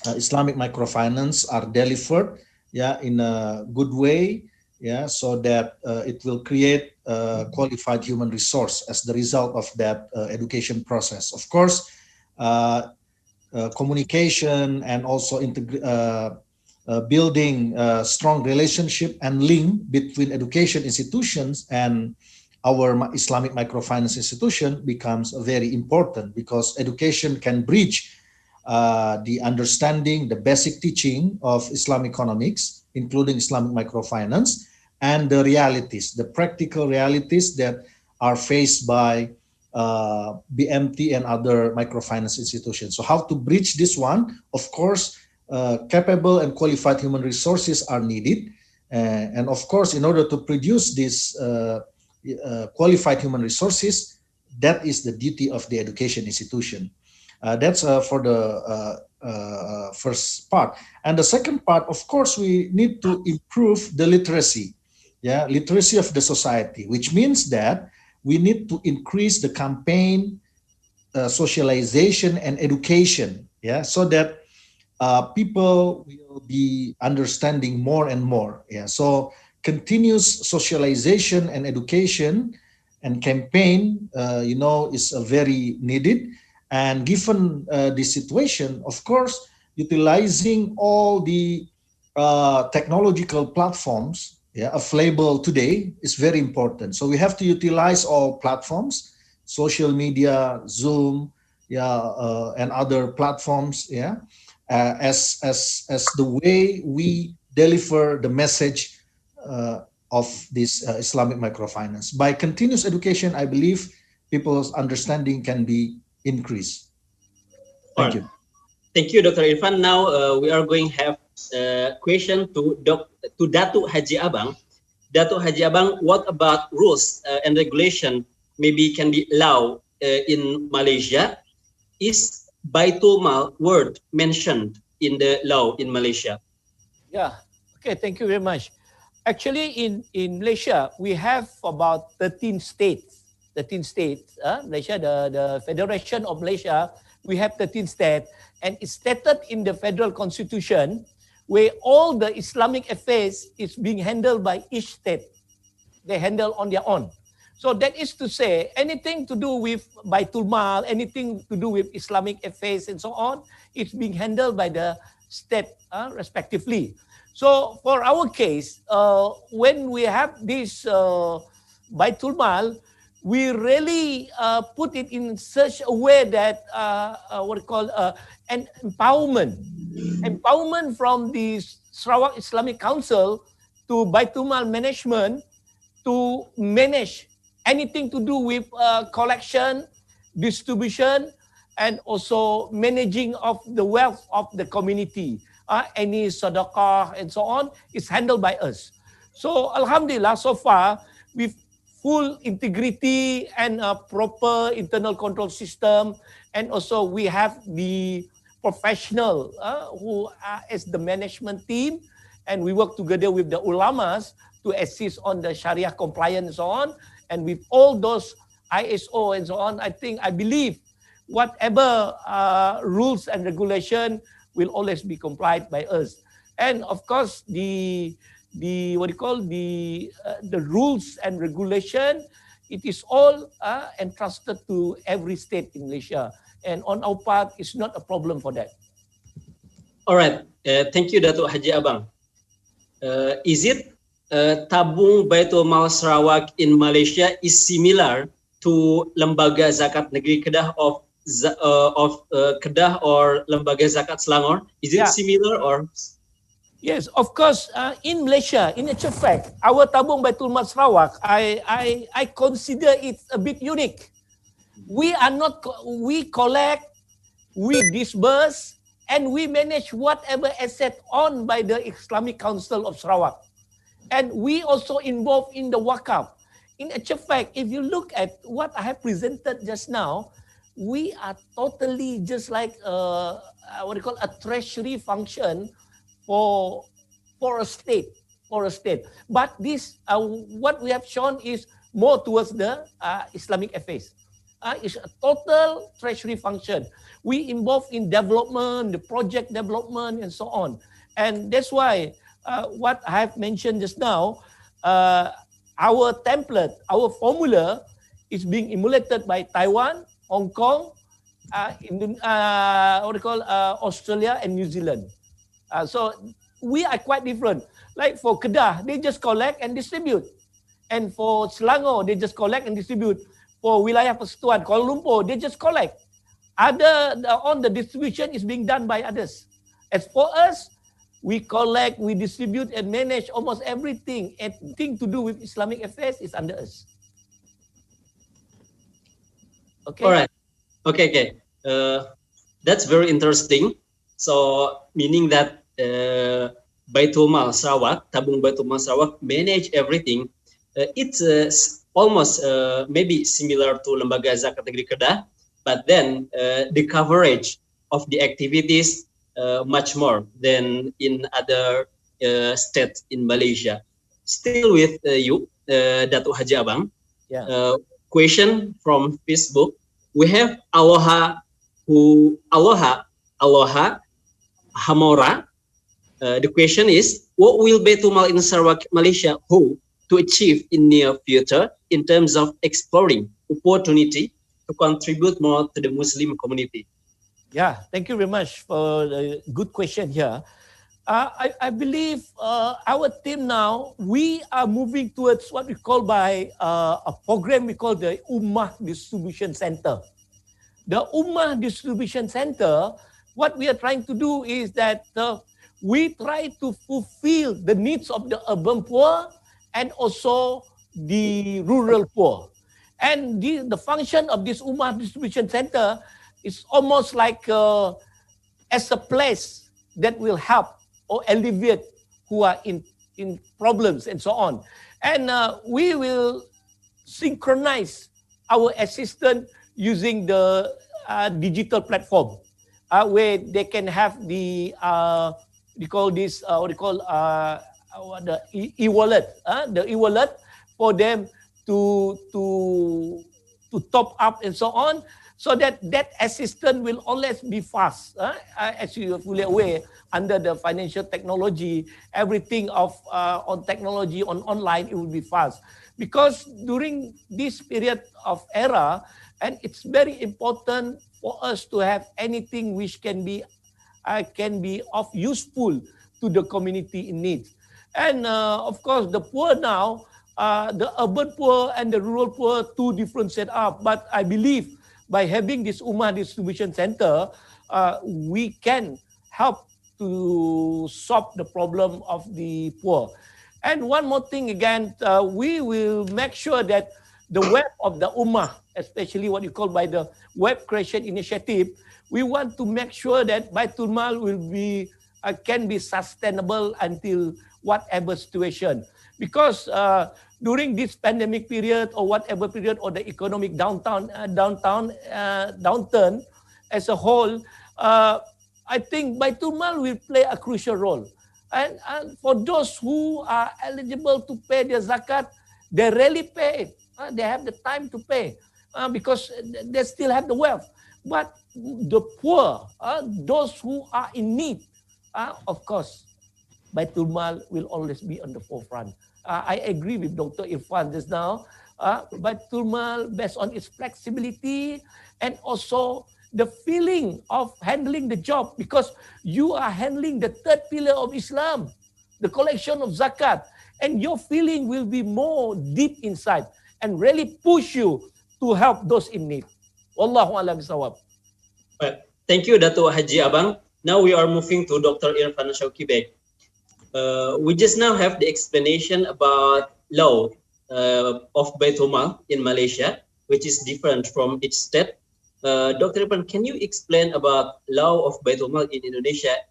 Speaker 3: Islamic microfinance, are delivered, yeah, in a good way, yeah, so that it will create qualified human resource as the result of that education process. Of course, uh, communication and also building strong relationship and link between education institutions and our Islamic microfinance institution becomes very important because education can bridge the understanding, the basic teaching of Islamic economics, including Islamic microfinance, and the realities, the practical realities that are faced by BMT and other microfinance institutions. So how to bridge this one? Of course, capable and qualified human resources are needed. And of course, in order to produce these qualified human resources, that is the duty of the education institution. That's for the first part. And the second part, of course, we need to improve the literacy, yeah, literacy of the society, which means that we need to increase the campaign, socialization, and education, yeah, so that people will be understanding more and more. Yeah, so continuous socialization and education and campaign, is very needed. And given the situation, of course, utilizing all the technological platforms, yeah, available today is very important. So we have to utilize all platforms, social media, Zoom, yeah, and other platforms, yeah, as the way we deliver the message of this Islamic microfinance. By continuous education, I believe people's understanding can be increased. Thank you.
Speaker 1: Thank you, Dr. Irfan. Now we are going to have a question to Datu Haji Abang. Datu Haji Abang, what about rules and regulation maybe can be allowed in Malaysia? Is Baitul Mal word mentioned in the law in Malaysia?
Speaker 2: Yeah. Okay. Thank you very much. Actually, in Malaysia, we have about 13 states. 13 states. Malaysia, the Federation of Malaysia, we have 13 states, and it's stated in the federal constitution where all the Islamic affairs is being handled by each state. They handle on their own. So that is to say, anything to do with Baitul Mal, anything to do with Islamic affairs and so on, it's being handled by the state respectively. So for our case, when we have this Baitul Mal, we really put it in such a way that what we call an empowerment from the Serawak Islamic Council to Baitul Mal management to manage anything to do with collection, distribution, and also managing of the wealth of the community. Any sadaqah and so on is handled by us. So Alhamdulillah, so far, with full integrity and a proper internal control system, and also we have the professional who are as the management team, and we work together with the ulamas to assist on the Sharia compliance and so on. And with all those ISO and so on, I believe whatever rules and regulation will always be complied by us. And of course, the rules and regulation, it is all entrusted to every state in Malaysia. And on our part, it's not a problem for that.
Speaker 1: All right. Thank you, Datuk Haji Abang. Is it Tabung Baitul Mal Sarawak in Malaysia is similar to Lembaga Zakat Negeri Kedah of Kedah or Lembaga Zakat Selangor? Is it similar or?
Speaker 2: Yes, of course. In Malaysia, in actual fact, our Tabung Baitul Mal Sarawak, I consider it a bit unique. We collect we disburse and we manage whatever asset owned by the Islamic Council of Sarawak. And we also involved in the Waqf. In actual fact, if you look at what I have presented just now, we are totally just like what do you call a treasury function for a state. But this what we have shown is more towards the Islamic affairs. It's a total treasury function. We involved in development, the project development, and so on. And that's why what I have mentioned just now, our template, our formula is being emulated by Taiwan, Hong Kong, Australia, and New Zealand. So we are quite different. Like for Kedah, they just collect and distribute. And for Selangor, they just collect and distribute. For Wilayah Persekutuan, Kuala Lumpur, they just collect. On the distribution is being done by others. As for us, we collect, we distribute, and manage almost everything. Anything to do with Islamic affairs is under us. Okay.
Speaker 1: All right. Okay. That's very interesting. So meaning that Baitul Mal Sarawak, Tabung Baitul Mal Sarawak manage everything. It's almost maybe similar to Lembaga Zakat Negeri Kedah, but then the coverage of the activities much more than in other states in Malaysia. Still with you, Datu Haji Abang.
Speaker 2: Yeah.
Speaker 1: Question from Facebook. We have Aloha Hamora. The question is, what will Baitul Mal in Sarawak, Malaysia hope to achieve in near future in terms of exploring opportunity to contribute more to the Muslim community?
Speaker 2: Yeah, thank you very much for the good question here. I believe our team now, we are moving towards what we call by a program we call the Ummah Distribution Center. The Ummah Distribution Center, what we are trying to do is that we try to fulfill the needs of the urban poor and also the rural poor. And the function of this Ummah Distribution Center is almost like as a place that will help or alleviate who are in problems and so on. And we will synchronize our assistance using the digital platform where they can have the the e-wallet, the e-wallet for them to top up and so on, so that assistance will always be fast. As you are fully aware, under the financial technology, everything on technology, on online, it will be fast. Because during this period of era, and it's very important for us to have anything which can be of useful to the community in need. And of course, the poor now, the urban poor and the rural poor, two different setup. But I believe by having this Ummah Distribution Center, we can help to solve the problem of the poor. And one more thing again, we will make sure that the web of the Ummah, especially what you call by the Web Creation Initiative, we want to make sure that Baitul Mal will be can be sustainable until whatever situation. Because during this pandemic period or whatever period or the economic downturn as a whole, I think Baitul Mal will play a crucial role. And for those who are eligible to pay their zakat, they rarely pay. They have the time to pay because they still have the wealth. But the poor, those who are in need, of course, Baitul Mal will always be on the forefront. I agree with Dr. Irfan just now. Baitul Mal, based on its flexibility and also the feeling of handling the job, because you are handling the third pillar of Islam, the collection of zakat, and your feeling will be more deep inside and really push you to help those in need. Wallahu a'lam bishawab.
Speaker 1: Thank you, Datu Haji Abang. Now we are moving to Dr. Irfan Syauqi Beik. We just now have the explanation about law of Baitul Mal in Malaysia, which is different from each state. Dr. Irfan, can you explain about law of Baitul Mal in Indonesia?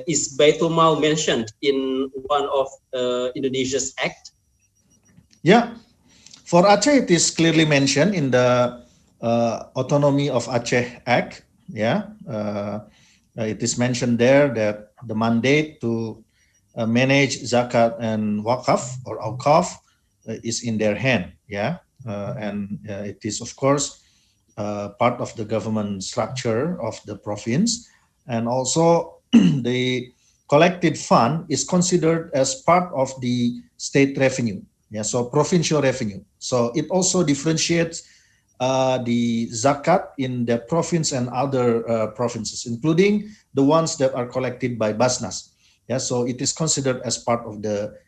Speaker 1: Is Baitul Mal mentioned in one of Indonesia's act?
Speaker 3: Yeah, for Aceh, it is clearly mentioned in the Autonomy of Aceh Act. Yeah, it is mentioned there that the mandate to manage zakat and waqf or awqaf is in their hand. Yeah, and it is of course part of the government structure of the province, and also the collected fund is considered as part of the state revenue. Yeah, so provincial revenue. So it also differentiates the zakat in the province and other provinces, including the ones that are collected by BAZNAS. Yeah, so it is considered as part of the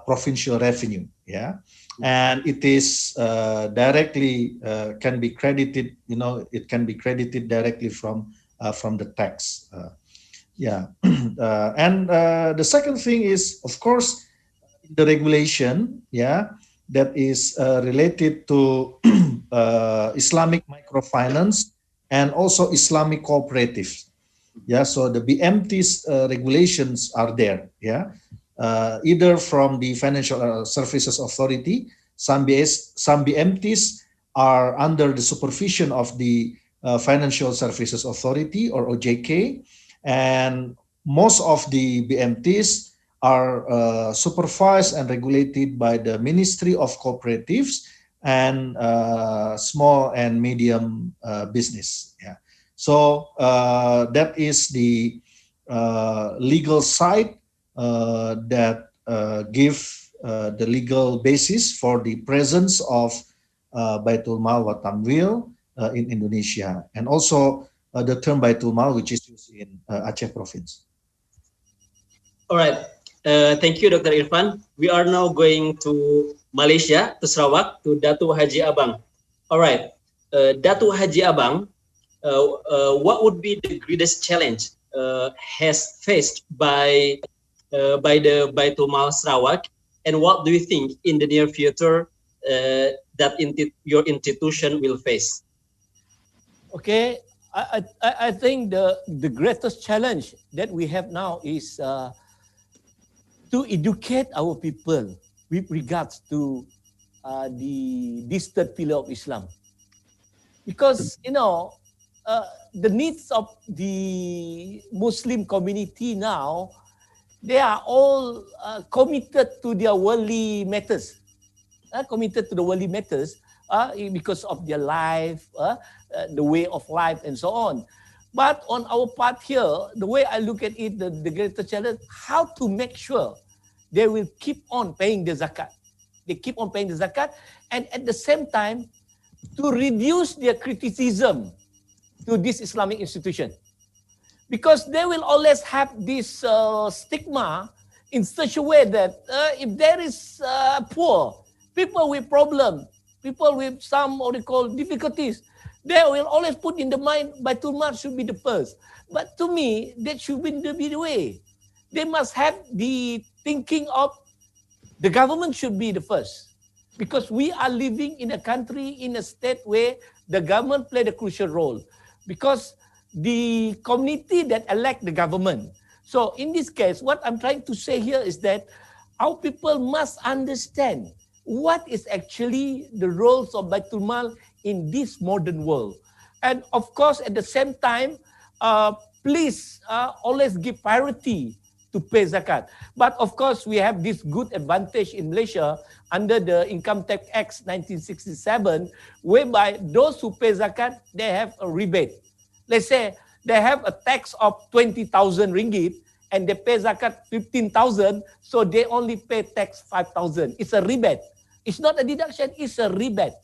Speaker 3: provincial revenue. Yeah, and it is directly can be credited. You know, it can be credited directly from the tax. Yeah, and the second thing is, of course, the regulation, yeah, that is related to Islamic microfinance and also Islamic cooperatives. Yeah, so the BMT's regulations are there. Yeah, either from the Financial Services Authority. Some BMTs are under the supervision of the Financial Services Authority or OJK, and most of the BMTs are supervised and regulated by the Ministry of Cooperatives and small and medium business. Yeah, so that is the legal side that give the legal basis for the presence of Baitul Mal wa Tamwil in Indonesia, and also the term Baitul Mal, which is used in Aceh province.
Speaker 1: All right. Thank you, Dr. Irfan. We are now going to Malaysia, to Sarawak, to Datu Haji Abang. All right. Datu Haji Abang, what would be the greatest challenge has faced by the Baitul Mal Sarawak, and what do you think in the near future that your institution will face?
Speaker 2: Okay, I think the greatest challenge that we have now is to educate our people with regards to this third pillar of Islam. Because, you know, the needs of the Muslim community now, they are all committed to their worldly matters. Because of their life, the way of life, and so on. But on our part here, the way I look at it, the greatest challenge, how to make sure they will keep on paying the zakat. They keep on paying the zakat, and at the same time, to reduce their criticism to this Islamic institution. Because they will always have this stigma in such a way that if there is poor, people with problem, people with some what they call difficulties, they will always put in the mind Baitul Mal should be the first. But to me, that shouldn't be the way. They must have the thinking of the government should be the first. Because we are living in a country, in a state where the government played a crucial role. Because the community that elect the government. So in this case, what I'm trying to say here is that our people must understand what is actually the roles of Baitul Mal in this modern world. And of course, at the same time, please always give priority to pay zakat. But of course, we have this good advantage in Malaysia under the Income Tax Act 1967, whereby those who pay zakat, they have a rebate. Let's say they have a tax of 20,000 ringgit and they pay zakat 15,000, so they only pay tax 5,000. It's a rebate. It's not a deduction, it's a rebate.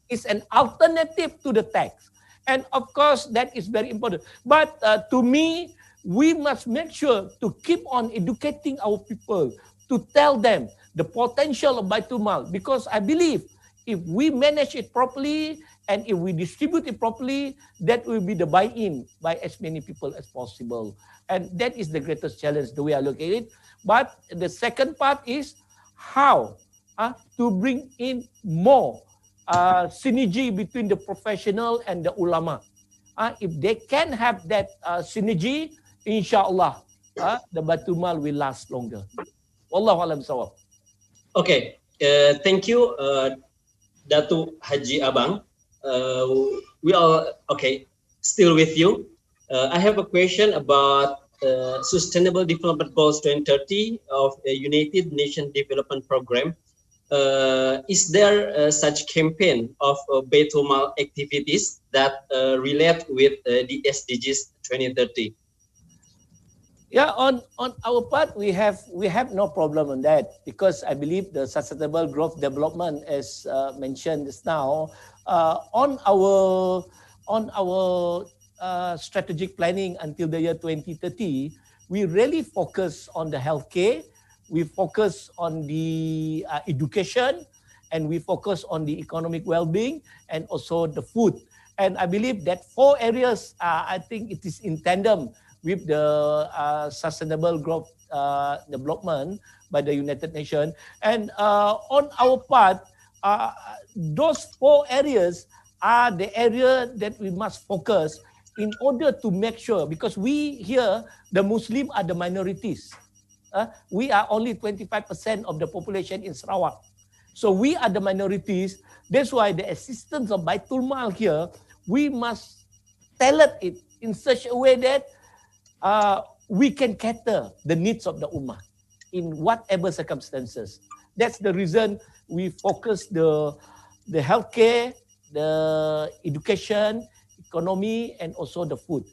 Speaker 2: It's an alternative to the tax. And of course, that is very important. But to me, we must make sure to keep on educating our people, to tell them the potential of Baitul Mal, because I believe if we manage it properly and if we distribute it properly, that will be the buy-in by as many people as possible. And that is the greatest challenge, the way I look at it. But the second part is how to bring in more synergy between the professional and the ulama. If they can have that synergy, insyaAllah, the Baitul Mal will last longer. Wallahu alam sawab.
Speaker 1: Okay, thank you, Datu Haji Abang. We all okay. Still with you. I have a question about Sustainable Development Goals 2030 of the United Nations Development Program. Is there such campaign of Baitul Mal activities that relate with the SDGs 2030?
Speaker 2: Yeah, on our part, we have no problem on that, because I believe the sustainable growth development, as mentioned just now, on our strategic planning until the year 2030, we really focus on the healthcare, we focus on the education, and we focus on the economic well-being, and also the food. And I believe that 4 areas, I think it is in tandem with the sustainable growth development by the United Nations. And on our part, those 4 areas are the area that we must focus in order to make sure, because we here, the Muslim are the minorities. We are only 25% of the population in Sarawak. So we are the minorities. That's why the assistance of Baitul Mal here, we must tailor it in such a way that we can cater the needs of the ummah in whatever circumstances. That's the reason we focus the healthcare, the education, economy, and also the food.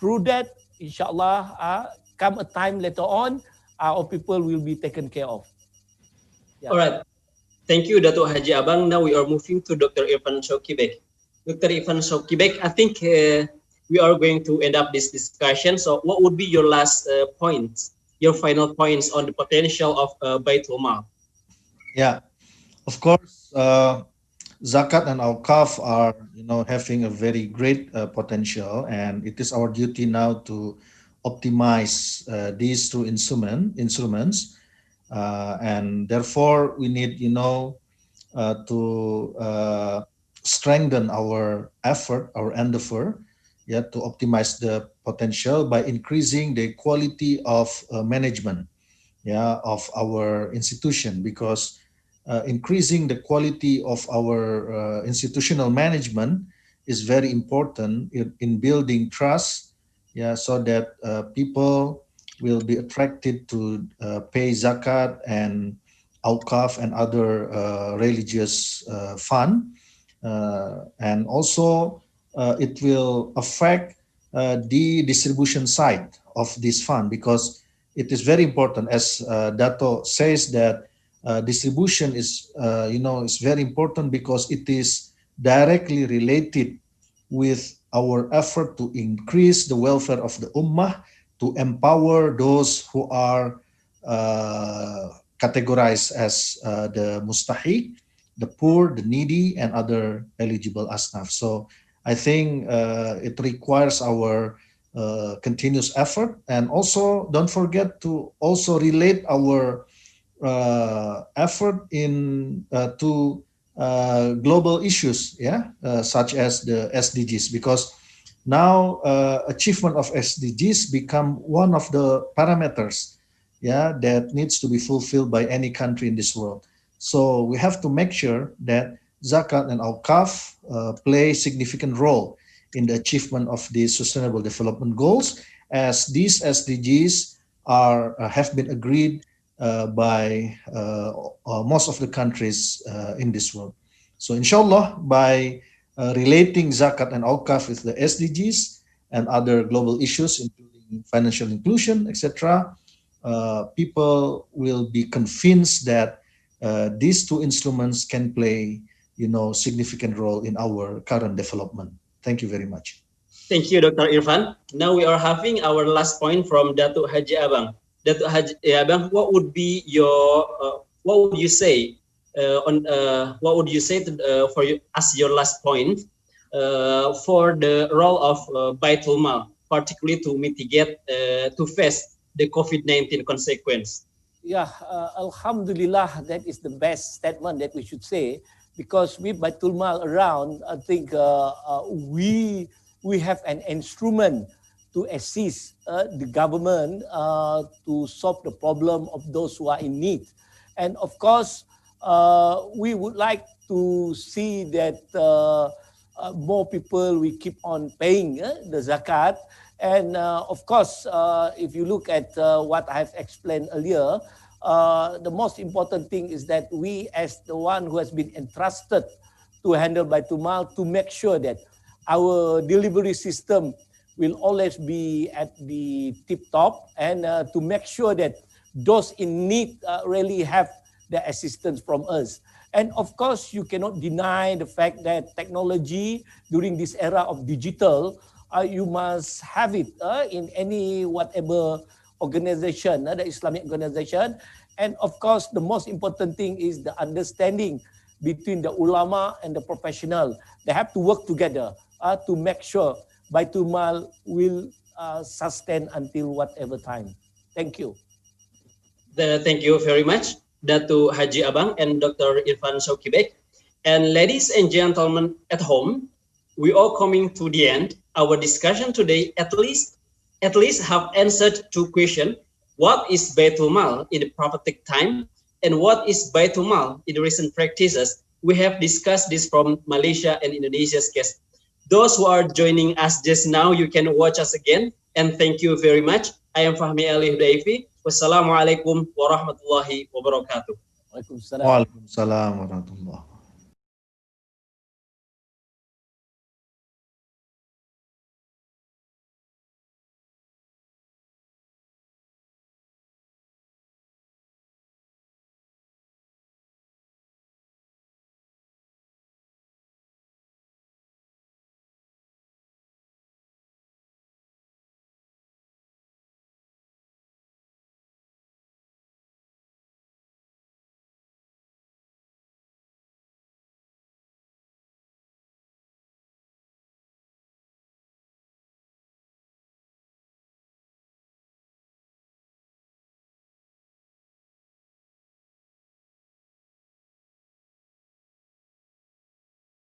Speaker 2: Through that, inshallah, come a time later on, our people will be taken care of.
Speaker 1: Yeah. All right. Thank you, Dato' Haji Abang. Now we are moving to Dr. Irfan Syauqi Beik. Dr. Irfan Syauqi Beik, I think we are going to end up this discussion. So what would be your last points, your final points on the potential of Baitul Mal?
Speaker 3: Yeah, of course, Zakat and Waqf are, having a very great potential, and it is our duty now to optimize these 2 instruments, and therefore we need, to strengthen our effort, our endeavor, to optimize the potential by increasing the quality of management, of our institution, because increasing the quality of our institutional management is very important in building trust, so that people will be attracted to pay zakat and Waqf and other religious fund, and also it will affect the distribution side of this fund, because it is very important, as Dato says, that distribution is, is very important because it is directly related with our effort to increase the welfare of the ummah, to empower those who are categorized as the mustahiq, the poor, the needy, and other eligible asnaf. So I think it requires our continuous effort, and also don't forget to also relate our effort to global issues, such as the SDGs, because now achievement of SDGs become one of the parameters, that needs to be fulfilled by any country in this world. So we have to make sure that Zakat and Waqf play significant role in the achievement of these Sustainable Development Goals, as these SDGs have been agreed by most of the countries in this world. So inshallah, by relating Zakat and Waqf with the SDGs and other global issues, including financial inclusion, etc., people will be convinced that these 2 instruments can play, significant role in our current development. Thank you very much.
Speaker 1: Thank you, Dr. Irfan. Now we are having our last point from Dato' Haji Abang. Dato' Haji Abang, what would be your, what would you say for you as your last point for the role of Baitul Mal, particularly to mitigate, to face the COVID-19 consequence?
Speaker 2: Yeah, Alhamdulillah, that is the best statement that we should say, because with Baitulmal around, I think we have an instrument to assist the government to solve the problem of those who are in need. And of course, we would like to see that more people will keep on paying the zakat. And of course, if you look at what I have explained earlier, the most important thing is that we, as the one who has been entrusted to handle Baitulmal, to make sure that our delivery system will always be at the tip top, and to make sure that those in need really have the assistance from us. And of course, you cannot deny the fact that technology during this era of digital, you must have it in any whatever organization, the Islamic organization. And of course, the most important thing is the understanding between the ulama and the professional. They have to work together to make sure Baitulmal will sustain until whatever time. Thank you.
Speaker 1: Thank you very much, Datu Haji Abang and Dr. Irfan Syauqi Beik. And ladies and gentlemen at home, we are coming to the end. Our discussion today at least have answered two questions. What is Baitulmal in the prophetic time, and what is Baitulmal in the recent practices? We have discussed this from Malaysia and Indonesia's guests. Those who are joining us just now, you can watch us again. And thank you very much. I am Fahmi Hudaefi. Wassalamualaikum warahmatullahi wabarakatuh.
Speaker 2: Waalaikumsalam.
Speaker 3: Waalaikumsalam warahmatullahi.